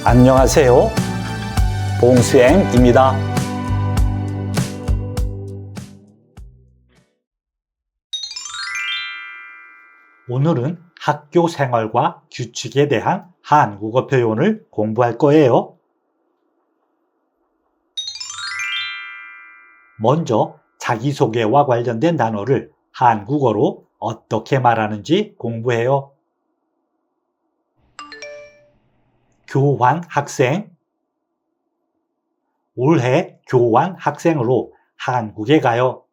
안녕하세요. 봉수행입니다. 오늘은 학교 생활과 규칙에 대한 한국어 표현을 공부할 거예요. 먼저 자기소개와 관련된 단어를 한국어로 어떻게 말하는지 공부해요. 교환 학생. 올해 교환 학생으로 한국에 가요.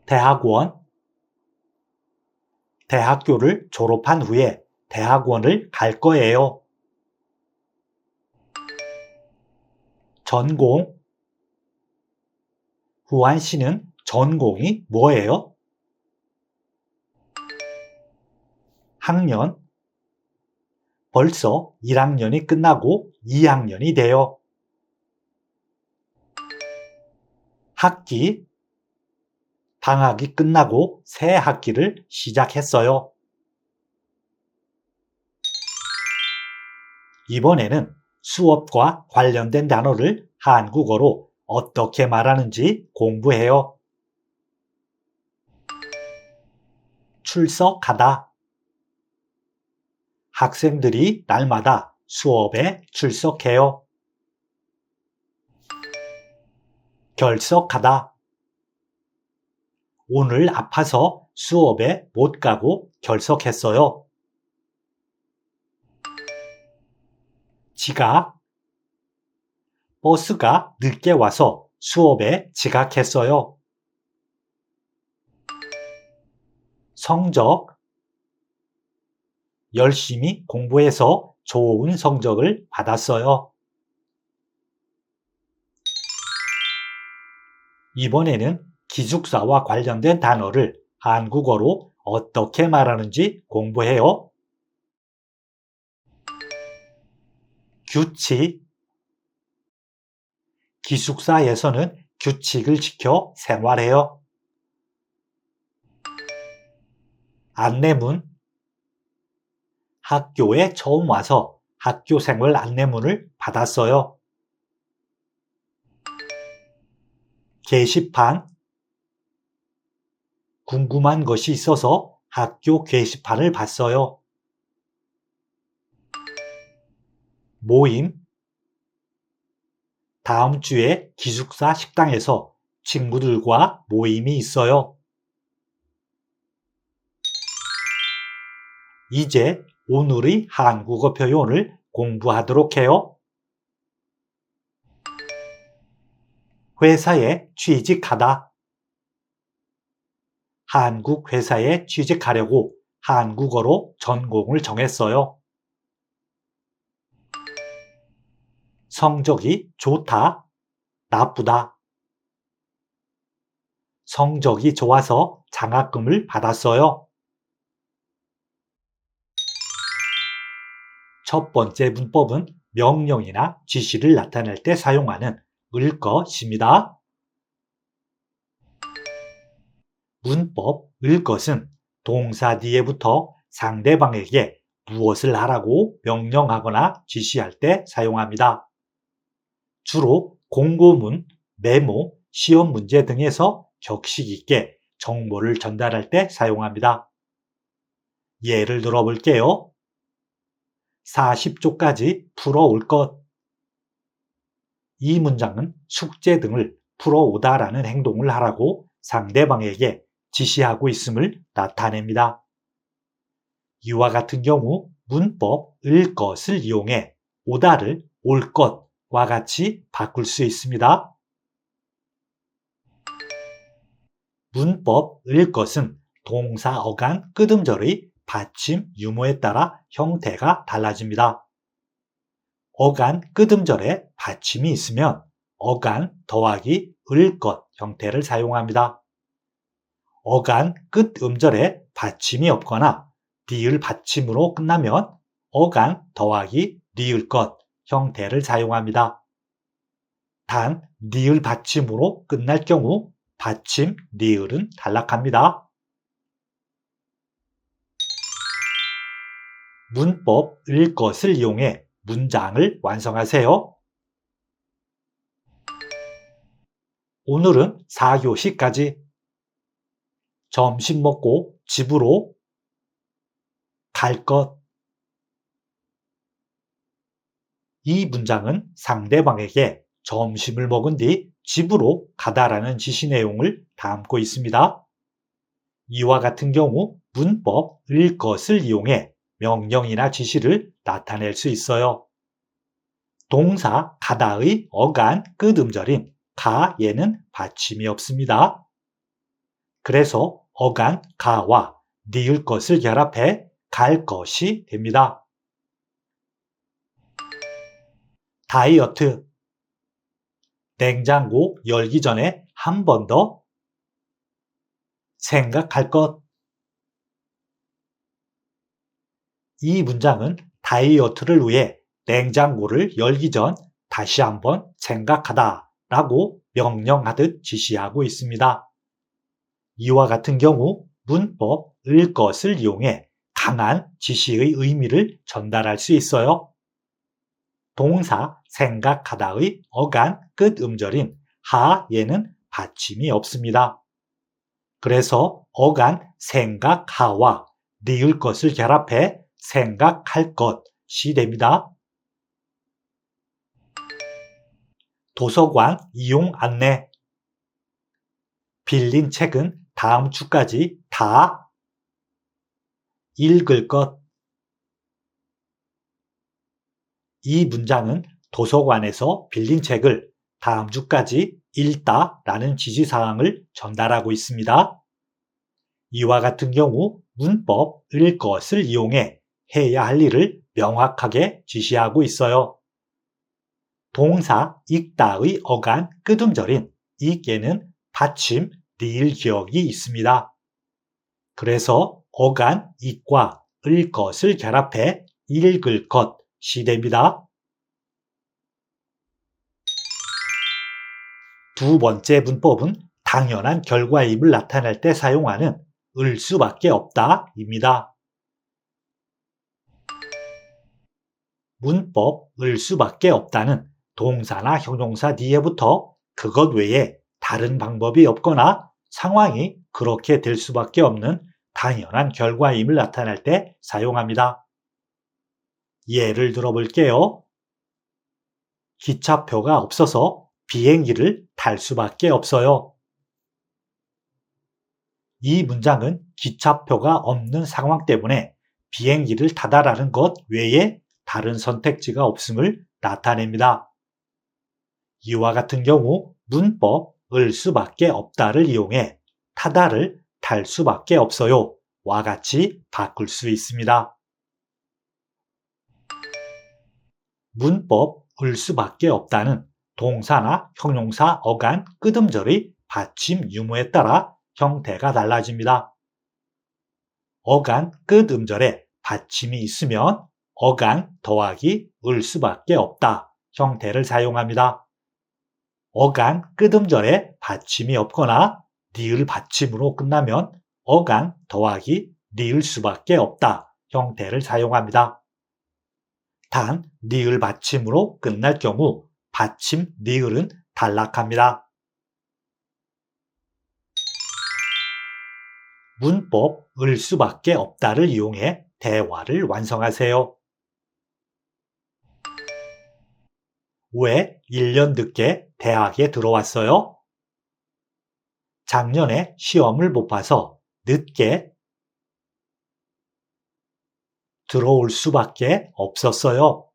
대학원. 대학교를 졸업한 후에 대학원을 갈 거예요. 전공. 후안 씨는 전공이 뭐예요? 학년. 벌써 1학년이 끝나고 2학년이 돼요. 학기. 방학이 끝나고 새 학기를 시작했어요. 이번에는 수업과 관련된 단어를 한국어로 어떻게 말하는지 공부해요. 출석하다. 학생들이 날마다 수업에 출석해요. 결석하다. 오늘 아파서 수업에 못 가고 결석했어요. 지각. 버스가 늦게 와서 수업에 지각했어요. 성적. 열심히 공부해서 좋은 성적을 받았어요. 이번에는 기숙사와 관련된 단어를 한국어로 어떻게 말하는지 공부해요. 규칙. 기숙사에서는 규칙을 지켜 생활해요. 안내문. 학교에 처음 와서 학교 생활 안내문을 받았어요. 게시판. 궁금한 것이 있어서 학교 게시판을 봤어요. 모임. 다음 주에 기숙사 식당에서 친구들과 모임이 있어요. 이제 오늘의 한국어 표현을 공부하도록 해요. 회사에 취직하다. 한국 회사에 취직하려고 한국어로 전공을 정했어요. 성적이 좋다, 나쁘다. 성적이 좋아서 장학금을 받았어요. 첫 번째 문법은 명령이나 지시를 나타낼 때 사용하는 을 것입니다. 문법 을 것은 동사 뒤에 붙어 상대방에게 무엇을 하라고 명령하거나 지시할 때 사용합니다. 주로 공고문, 메모, 시험 문제 등에서 격식 있게 정보를 전달할 때 사용합니다. 예를 들어 볼게요. 40조까지 풀어올 것. 이 문장은 숙제 등을 풀어오다라는 행동을 하라고 상대방에게 지시하고 있음을 나타냅니다. 이와 같은 경우 문법 을 것을 이용해 오다를 올 것과 같이 바꿀 수 있습니다. 문법 을 것은 동사 어간 끄듬절의 받침 유무에 따라 형태가 달라집니다. 어간 끄듬절에 받침이 있으면 어간 더하기 을 것 형태를 사용합니다. 어간 끝 음절에 받침이 없거나 니을 받침으로 끝나면 어간 더하기 니을 것 형태를 사용합니다. 단 니을 받침으로 끝날 경우 받침 니을은 탈락합니다. 문법 을 것을 이용해 문장을 완성하세요. 오늘은 4교시까지. 점심 먹고 집으로 갈 것. 이 문장은 상대방에게 점심을 먹은 뒤 집으로 가다라는 지시 내용을 담고 있습니다. 이와 같은 경우 문법 을 것을 이용해 명령이나 지시를 나타낼 수 있어요. 동사 가다의 어간 끝음절인 가에는 받침이 없습니다. 그래서 어간 가와 니을 것을 결합해 갈 것이 됩니다. 다이어트. 냉장고 열기 전에 한 번 더 생각할 것. 이 문장은 다이어트를 위해 냉장고를 열기 전 다시 한번 생각하다 라고 명령하듯 지시하고 있습니다. 이와 같은 경우 문법 을 것을 이용해 강한 지시의 의미를 전달할 수 있어요. 동사 생각하다의 어간 끝음절인 하에는 받침이 없습니다. 그래서 어간 생각하와 니을 것을 결합해 생각할 것이 됩니다. 도서관 이용 안내. 빌린 책은 다음 주까지 다 읽을 것. 이 문장은 도서관에서 빌린 책을 다음 주까지 읽다라는 지시사항을 전달하고 있습니다. 이와 같은 경우 문법 을 것을 이용해 해야 할 일을 명확하게 지시하고 있어요. 동사 읽다의 어간 끝음절인 읽에는 받침 니을 기억이 있습니다. 그래서 어간 읽과 을 것을 결합해 읽을 것이 됩니다. 두 번째 문법은 당연한 결과임을 나타낼 때 사용하는 을 수밖에 없다입니다. 문법 을 수밖에 없다는 동사나 형용사 뒤에부터 그것 외에 다른 방법이 없거나 상황이 그렇게 될 수밖에 없는 당연한 결과임을 나타낼 때 사용합니다. 예를 들어 볼게요. 기차표가 없어서 비행기를 탈 수밖에 없어요. 이 문장은 기차표가 없는 상황 때문에 비행기를 타다라는 것 외에 다른 선택지가 없음을 나타냅니다. 이와 같은 경우 문법 을 수밖에 없다를 이용해 타다를 탈 수밖에 없어요 와 같이 바꿀 수 있습니다. 문법 을 수밖에 없다는 동사나 형용사 어간 끝음절의 받침 유무에 따라 형태가 달라집니다. 어간 끝음절에 받침이 있으면 어간 더하기 을 수밖에 없다 형태를 사용합니다. 어간 끝음절에 받침이 없거나 니을 받침으로 끝나면 어간 더하기 니을 수밖에 없다 형태를 사용합니다. 단 니을 받침으로 끝날 경우 받침 니을은 단락합니다. 문법 을 수밖에 없다를 이용해 대화를 완성하세요. 왜 1년 늦게 대학에 들어왔어요? 작년에 시험을 못 봐서 늦게 들어올 수밖에 없었어요.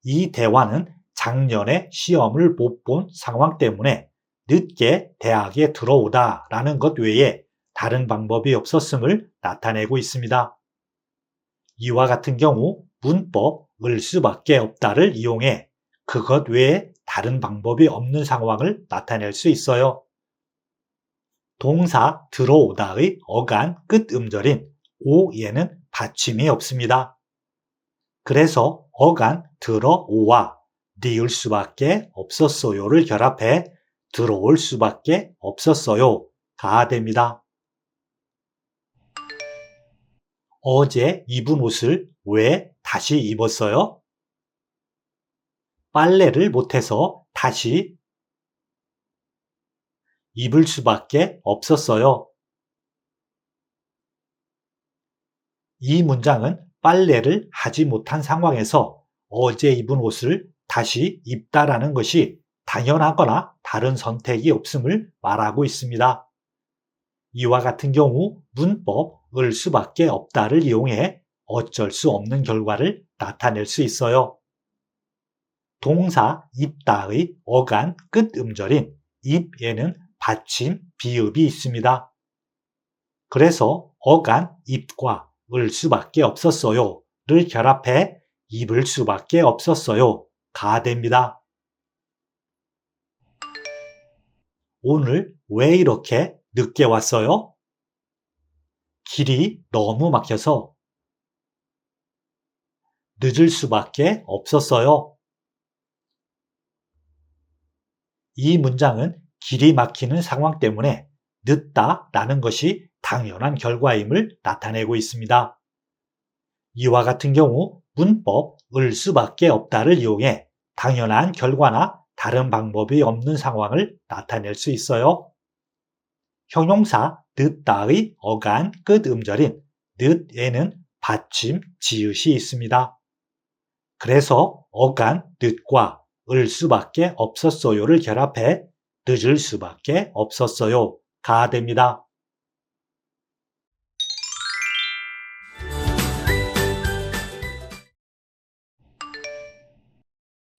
이 대화는 작년에 시험을 못 본 상황 때문에 늦게 대학에 들어오다 라는 것 외에 다른 방법이 없었음을 나타내고 있습니다. 이와 같은 경우 문법 을 수밖에 없다를 이용해 그것 외에 다른 방법이 없는 상황을 나타낼 수 있어요. 동사 들어오다의 어간 끝음절인 오에는 받침이 없습니다. 그래서 어간 들어오와 니을 수밖에 없었어요를 결합해 들어올 수밖에 없었어요가 됩니다. 어제 입은 옷을 왜 다시 입었어요? 빨래를 못해서 다시 입을 수밖에 없었어요. 이 문장은 빨래를 하지 못한 상황에서 어제 입은 옷을 다시 입다라는 것이 당연하거나 다른 선택이 없음을 말하고 있습니다. 이와 같은 경우 문법 을 수밖에 없다를 이용해 어쩔 수 없는 결과를 나타낼 수 있어요. 동사 입다의 어간 끝 음절인 입에는 받침 비읍이 있습니다. 그래서 어간 입과 을 수밖에 없었어요를 결합해 입을 수밖에 없었어요가 됩니다. 오늘 왜 이렇게 늦게 왔어요? 길이 너무 막혀서 늦을 수밖에 없었어요. 이 문장은 길이 막히는 상황 때문에 늦다라는 것이 당연한 결과임을 나타내고 있습니다. 이와 같은 경우 문법 을 수밖에 없다를 이용해 당연한 결과나 다른 방법이 없는 상황을 나타낼 수 있어요. 형용사 늦다의 어간 끝 음절인 늦에는 받침 지읒이 있습니다. 그래서 어간 늦과 을 수밖에 없었어요를 결합해 늦을 수밖에 없었어요가 됩니다.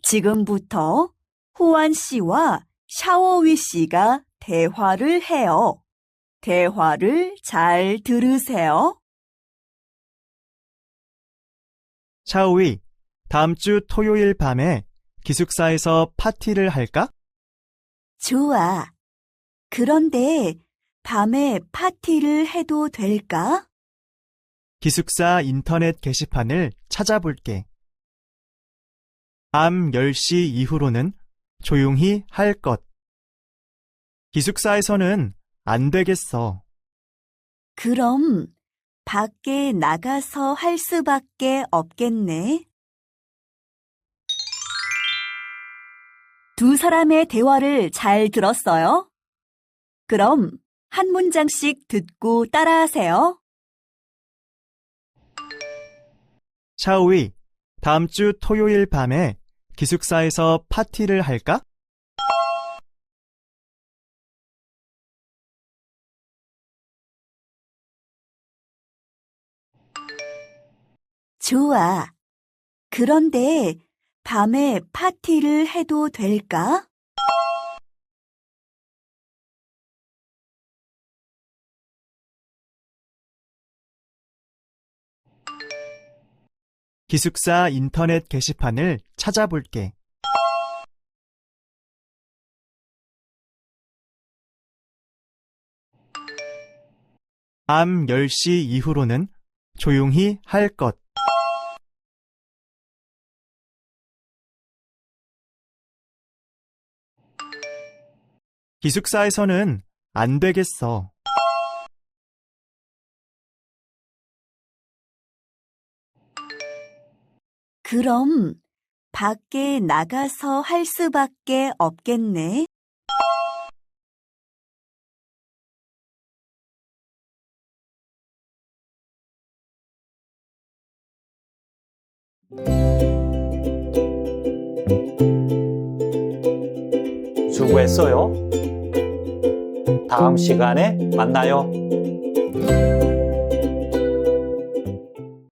지금부터 호안 씨와 샤오위 씨가 대화를 해요. 대화를 잘 들으세요. 샤오위, 다음 주 토요일 밤에 기숙사에서 파티를 할까? 좋아. 그런데 밤에 파티를 해도 될까? 기숙사 인터넷 게시판을 찾아볼게. 밤 10시 이후로는 조용히 할 것. 기숙사에서는 안 되겠어. 그럼 밖에 나가서 할 수밖에 없겠네. 두 사람의 대화를 잘 들었어요? 그럼 한 문장씩 듣고 따라하세요. 샤오위, 다음 주 토요일 밤에 기숙사에서 파티를 할까? 좋아. 그런데 밤에 파티를 해도 될까? 기숙사 인터넷 게시판을 찾아볼게. 밤 10시 이후로는 조용히 할 것. 기숙사에서는 안 되겠어. 그럼 밖에 나가서 할 수밖에 없겠네. 수고했어요. 다음 시간에 만나요.